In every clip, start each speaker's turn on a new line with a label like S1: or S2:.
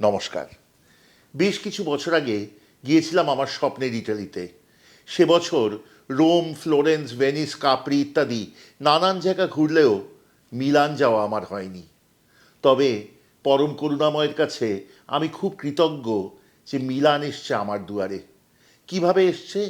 S1: নমস্কার। বেশ কিছু বছর আগে গিয়েছিলাম আমার স্বপ্নের ইটালিতে। সে বছর রোম, ফ্লোরেন্স, ভেনিস, কাপ্রি ইত্যাদি নানান জায়গা ঘুরলেও মিলান যাওয়া আমার হয়নি। তবে পরম করুণাময়ের কাছে আমি খুব কৃতজ্ঞ যে মিলান এসছে আমার দুয়ারে। কিভাবে এসছে?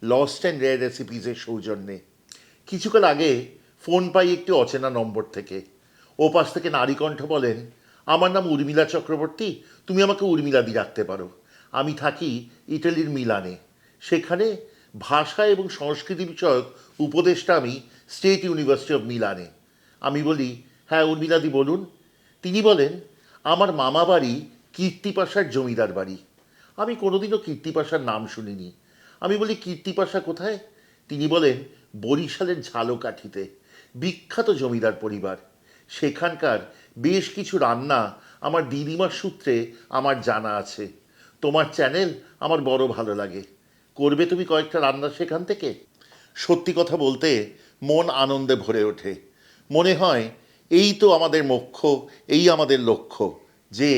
S1: লস্ট অ্যান্ড রেয়ার রেসিপিসের সৌজন্যে। কিছুকাল আগে ফোন পাই একটি অচেনা নম্বর থেকে। ওপাশ থেকে নারীকণ্ঠ বলেন, আমার নাম উর্মিলা চক্রবর্তী, তুমি আমাকে উর্মিলাদি রাখতে পারো। আমি থাকি ইটালির মিলানে। সেখানে ভাষা এবং সংস্কৃতি বিষয়ক উপদেষ্টা আমি স্টেট ইউনিভার্সিটি অফ মিলানে। আমি বলি, হ্যাঁ উর্মিলাদি বলুন। তিনি বলেন, আমার মামা বাড়ি কীর্তিপাশার জমিদার বাড়ি। আমি কোনোদিনও কীর্তিপাশার নাম শুনিনি। আমি বলি, কীর্তিপাশা কোথায়? তিনি বলেন, বরিশালের ঝালকাঠিতে। বিখ্যাত জমিদার পরিবার। সেখানকার বেশ কিছু রান্না আমার দিদিমার সূত্রে আমার জানা আছে। তোমার চ্যানেল আমার বড় ভালো লাগে। করবে তুমি কয়েকটা রান্না সেখান থেকে? সত্যি কথা বলতে মন আনন্দে ভরে ওঠে। মনে হয় এই তো আমাদের মোক্ষ, এই আমাদের লক্ষ্য, যে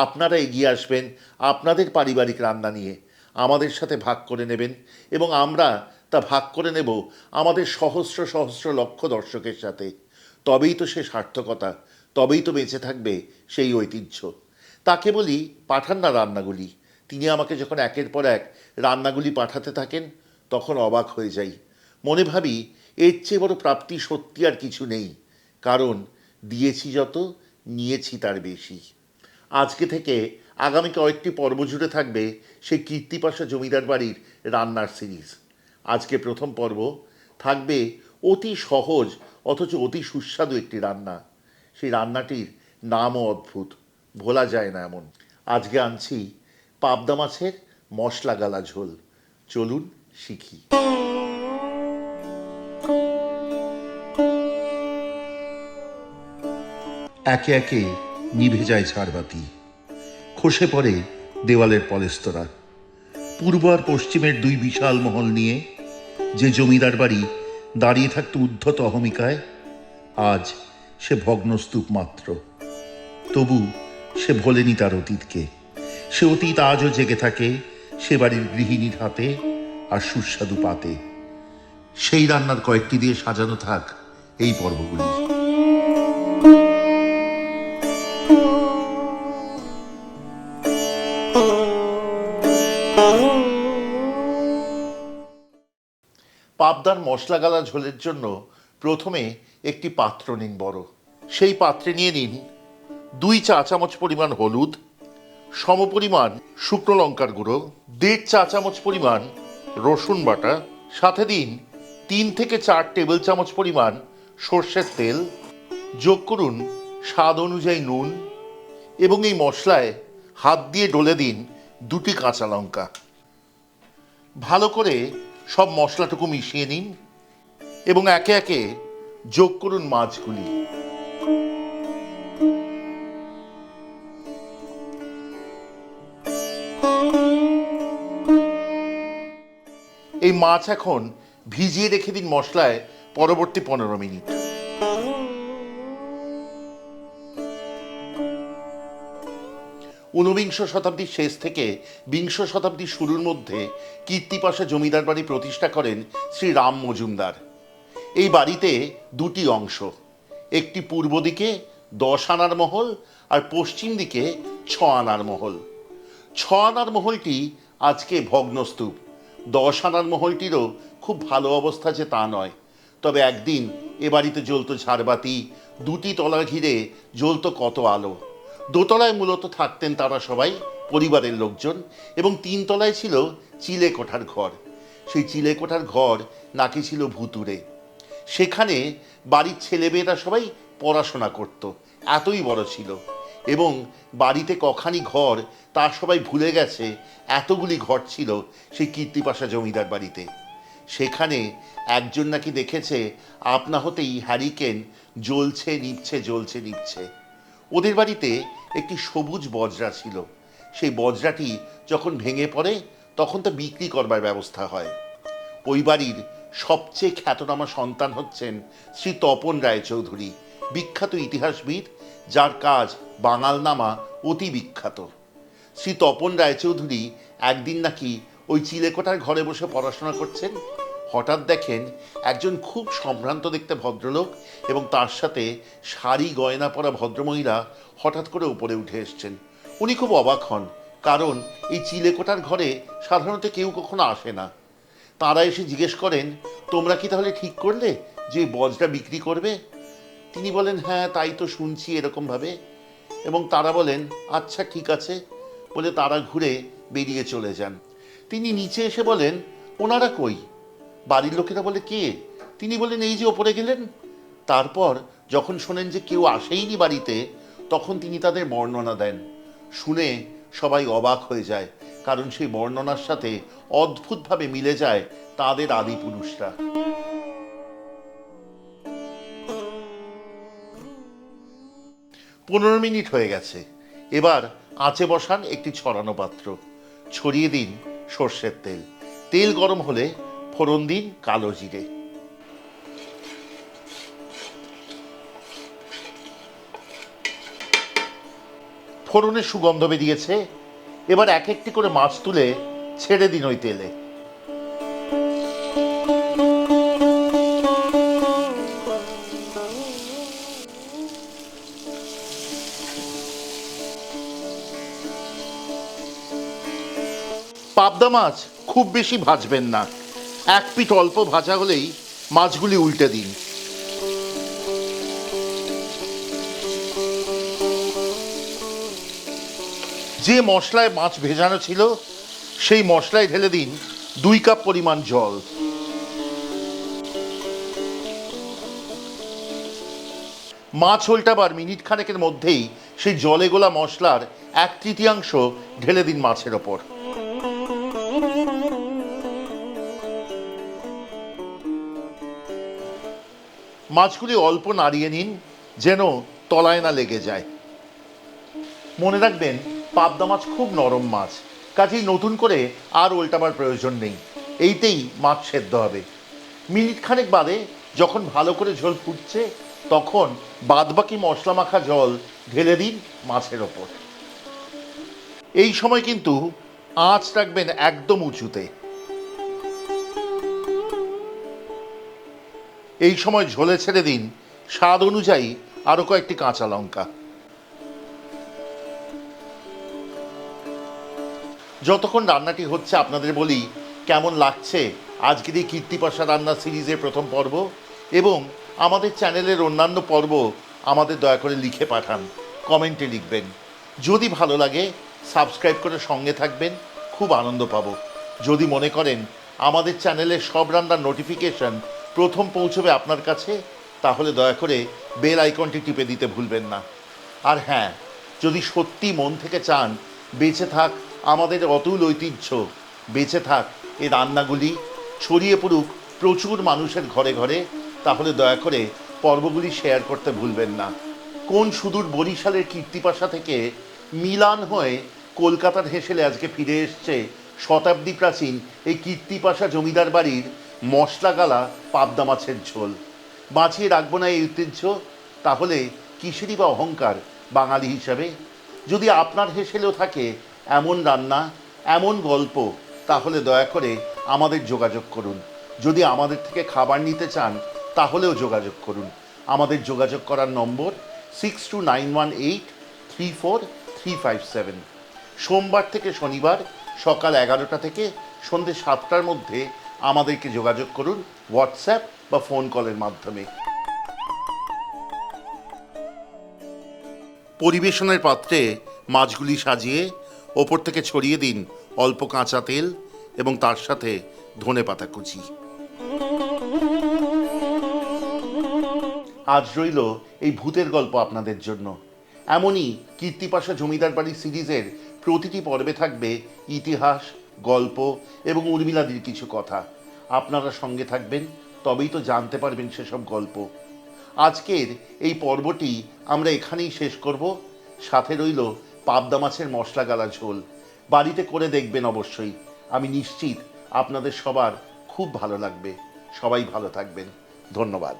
S1: আপনারা এগিয়ে আসবেন আপনাদের পারিবারিক রান্না নিয়ে, আমাদের সাথে ভাগ করে নেবেন এবং আমরা তা ভাগ করে নেব আমাদের সহস্র সহস্র লক্ষ দর্শকের সাথে। তবেই তো সে সার্থকতা, তবেই তো বেঁচে থাকবে সেই ঐতিহ্য। তাকে বলি, পাঠান না রান্নাগুলি। তিনি আমাকে যখন একের পর এক রান্নাগুলি পাঠাতে থাকেন তখন অবাক হয়ে যাই। মনে ভাবি, এর চেয়ে বড় প্রাপ্তি সত্যি আর কিছু নেই। কারণ দিয়েছি যত, নিয়েছি তার বেশি। আজকে থেকে আগামী কয়েকটি পর্ব জুড়ে থাকবে সেই কীর্তিপাশা জমিদার বাড়ির রান্নার সিরিজ। আজকে প্রথম পর্ব থাকবে অতি সহজ অথচ অতি সুস্বাদু একটি রান্না। সেই রান্নাটির নামও অদ্ভুত, ভোলা যায় না এমন। আজকে আনছি পাবদা মাছের মশলা গালা ঝোল। চলুন শিখি। একে একে নিভে যায় ঝাড়বাতি, খসে পড়ে দেওয়ালের পলেস্তরা। পূর্ব আর পশ্চিমের দুই বিশাল মহল নিয়ে যে জমিদার বাড়ি দাঁড়িয়ে থাকত উদ্ধত অহমিকায়, আজ সে ভগ্নস্তূপ মাত্র। তবু সে ভোলেনি তার অতীতকে। সে অতীত আজও জেগে থাকে সে বাড়ির গৃহিণীর হাতে আর সুস্বাদু পাতে। সেই রান্নার কয়েকটি দিয়ে সাজানো থাক এই পর্বগুলি। পাবদার মশলা গালা ঝোলের জন্য প্রথমে একটি পাত্র নিন বড়। সেই পাত্রে নিয়ে নিন 2 চা চামচ পরিমাণ হলুদ, সমপরিমাণ শুকনো লঙ্কার গুঁড়ো, 1.5 চা চামচ পরিমাণ রসুন বাটা, সাথে দিন 3 থেকে 4 টেবিল চামচ পরিমাণ সর্ষের তেল, যোগ করুন স্বাদ অনুযায়ী নুন এবং এই মশলায় হাত দিয়ে ডলে দিন 2টি কাঁচা লঙ্কা। ভালো করে সব মশলাটুকু মিশিয়ে নিন এবং একে একে যোগ করুন মাছগুলি। এই মাছ এখন ভিজিয়ে রেখে দিন মশলায় পরবর্তী 15 মিনিট। ঊনবিংশ শতাব্দীর শেষ থেকে বিংশ শতাব্দীর শুরুর মধ্যে কীর্তিপাশা জমিদার বাড়ি প্রতিষ্ঠা করেন শ্রী রাম মজুমদার। এই বাড়িতে 2টি অংশ, একটি পূর্ব দিকে 10 আনার মহল আর পশ্চিম দিকে 6 আনার মহল। 6 আনার মহলটি আজকে ভগ্নস্তূপ। 10 আনার মহলটিরও খুব ভালো অবস্থা যে তা নয়। তবে একদিন এ বাড়িতে জ্বলত ঝাড়বাতি, 2টি তলা ঘিরে জ্বলত কত আলো। দোতলায় মূলত থাকতেন তারা সবাই পরিবারের লোকজন এবং 3 তলায় ছিল চিলে কোঠার ঘর। সেই চিলে কোঠার ঘর নাকি ছিল ভুতুড়ে। সেখানে বাড়ির ছেলেমেয়েরা সবাই পড়াশোনা করত, এতই বড় ছিল। এবং বাড়িতে কখানি ঘর তা সবাই ভুলে গেছে, এতগুলি ঘর ছিল সেই কীর্তিপাশা জমিদার বাড়িতে। সেখানে একজন নাকি দেখেছে আপনা হতেই হ্যারিকেন জ্বলছে নিভছে জ্বলছে নিভছে। ওদের বাড়িতে একটি সবুজ বজরা ছিল। সেই বজরাটি যখন ভেঙে পড়ে তখন তা বিক্রি করবার ব্যবস্থা হয়। ওই বাড়ির সবচেয়ে খ্যাতনামা সন্তান হচ্ছেন শ্রী তপন রায়চৌধুরী, বিখ্যাত ইতিহাসবিদ, যার কাজ বাঙালনামা অতি বিখ্যাত। শ্রী তপন রায়চৌধুরী একদিন নাকি ওই চিলেকোঠার ঘরে বসে পড়াশোনা করছেন। হঠাৎ দেখেন একজন খুব সম্ভ্রান্ত দেখতে ভদ্রলোক এবং তার সাথে শাড়ি গয়না পরা ভদ্রমহিলা হঠাৎ করে উপরে উঠে এসছেন। উনি খুব অবাক হন, কারণ এই চিলেকোঠার ঘরে সাধারণত কেউ কখনো আসে না। তারা এসে জিজ্ঞেস করেন, তোমরা কি তাহলে ঠিক করলে যে বজটা বিক্রি করবে? তিনি বলেন, হ্যাঁ তাই তো শুনছি এরকমভাবে। এবং তারা বলেন, আচ্ছা ঠিক আছে বলে তারা ঘুরে বেরিয়ে চলে যান। তিনি নিচে এসে বলেন, ওনারা কই? বাড়ির লোকেরা বলে, কে? তিনি বলেন, এই যে ওপরে গেলেন। তারপর যখন শোনেন যে কেউ আসেইনি বাড়িতে, তখন তিনি তাদের বর্ণনা দেন। শুনে সবাই অবাক হয়ে যায়, কারণ সেই বর্ণনার সাথে অদ্ভুতভাবে মিলে যায় তাদের আদিপুরুষরা। 15 মিনিট হয়ে গেছে। এবার আঁচে বসান একটি ছড়ানো পাত্র, ছড়িয়ে দিন সর্ষের তেল। তেল গরম হলে ফোড়ন দিন কালো জিরে। ফোড়নের সুগন্ধ বেরিয়েছে। এবার এক একটি করে মাছ তুলে ছেড়ে দিন ওই তেলে। পাবদা মাছ খুব বেশি ভাজবেন না, এক পিঠ অল্প ভাজা হলেই মাছগুলি উল্টে দিন। যে মশলায় মাছ ভেজানো ছিল সেই মশলায় ঢেলে দিন 2 কাপ পরিমাণ জল। মাছ উল্টাবার মিনিট খানেকের মধ্যেই সেই জলে গোলা মশলার 1/3 ঢেলে দিন মাছের ওপর। মাছগুলি অল্প নাড়িয়ে নিন, যেন তলায় না লেগে যায়। মনে রাখবেন, পাবদা মাছ খুব নরম মাছ, কাজেই নতুন করে আর উল্টাবার প্রয়োজন নেই। এইতেই মাছ সেদ্ধ হবে। মিনিট খানেক বাদে যখন ভালো করে ঝোল ফুটছে, তখন বাদবাকি মশলা মাখা জল ঢেলে দিন মাছের ওপর। এই সময় কিন্তু আঁচ রাখবেন একদম উঁচুতে। এই সময় ঝোলে ছেড়ে দিন স্বাদ অনুযায়ী আরো কয়েকটি কাঁচা লঙ্কা। যতক্ষণ রান্নাটি হচ্ছে আপনাদের বলি, কেমন লাগছে আজকের এই কীর্তিপাশা রান্না সিরিজের প্রথম পর্ব, এবং আমাদের চ্যানেলের অন্যান্য পর্ব আমাদের দয়া করে লিখে পাঠান, কমেন্টে লিখবেন। যদি ভালো লাগে সাবস্ক্রাইব করে সঙ্গে থাকবেন, খুব আনন্দ পাবো। যদি মনে করেন আমাদের চ্যানেলের সব রান্নার নোটিফিকেশন প্রথম পৌঁছবে আপনার কাছে, তাহলে দয়া করে বেল আইকনটি টিপে দিতে ভুলবেন না। আর হ্যাঁ, যদি সত্যি মন থেকে চান বেঁচে থাক আমাদের অতুল ঐতিহ্য, বেঁচে থাক এই রান্নাগুলি, ছড়িয়ে পড়ুক প্রচুর মানুষের ঘরে ঘরে, তাহলে দয়া করে পর্বগুলি শেয়ার করতে ভুলবেন না। কোন সুদূর বরিশালের কীর্তিপাশা থেকে মিলান হয়ে কলকাতার হেসেলে আজকে ফিরে এসছে শতাব্দী প্রাচীন এই কীর্তিপাশা জমিদার বাড়ির মশলা গালা পাবদা মাছের ঝোল। বাঁচিয়ে রাখবো না এই ঐতিহ্য, তাহলে কিসেরই বা অহংকার বাঙালি হিসাবে? যদি আপনার হেসেলেও থাকে এমন রান্না, এমন গল্প, তাহলে দয়া করে আমাদের যোগাযোগ করুন। যদি আমাদের থেকে খাবার নিতে চান তাহলেও যোগাযোগ করুন। আমাদের যোগাযোগ করার নম্বর 6291834357। সোমবার থেকে শনিবার সকাল 11টা থেকে সন্ধ্যে 7টার মধ্যে আমাদেরকে যোগাযোগ করুন হোয়াটসঅ্যাপ বা ফোন কলের মাধ্যমে। পরিবেশনের পাত্রে মাছগুলি সাজিয়ে ওপর থেকে ছড়িয়ে দিন অল্প কাঁচা তেল এবং তার সাথে ধনেপাতা কুচি। আজ রইল এই ভূতের গল্প আপনাদের জন্য। এমনই কীর্তিপাশা জমিদার বাড়ি সিরিজের প্রতিটি পর্বে থাকবে ইতিহাস, গল্প এবং উর্মিলাদির কিছু কথা। আপনারা সঙ্গে থাকবেন, তবেই তো জানতে পারবেন সেসব গল্প। আজকের এই পর্বটি আমরা এখানেই শেষ করব। সাথে রইল পাবদা মাছের মশলা গালা ঝোল। বাড়িতে করে দেখবেন অবশ্যই, আমি নিশ্চিত আপনাদের সবার খুব ভালো লাগবে। সবাই ভালো থাকবেন, ধন্যবাদ।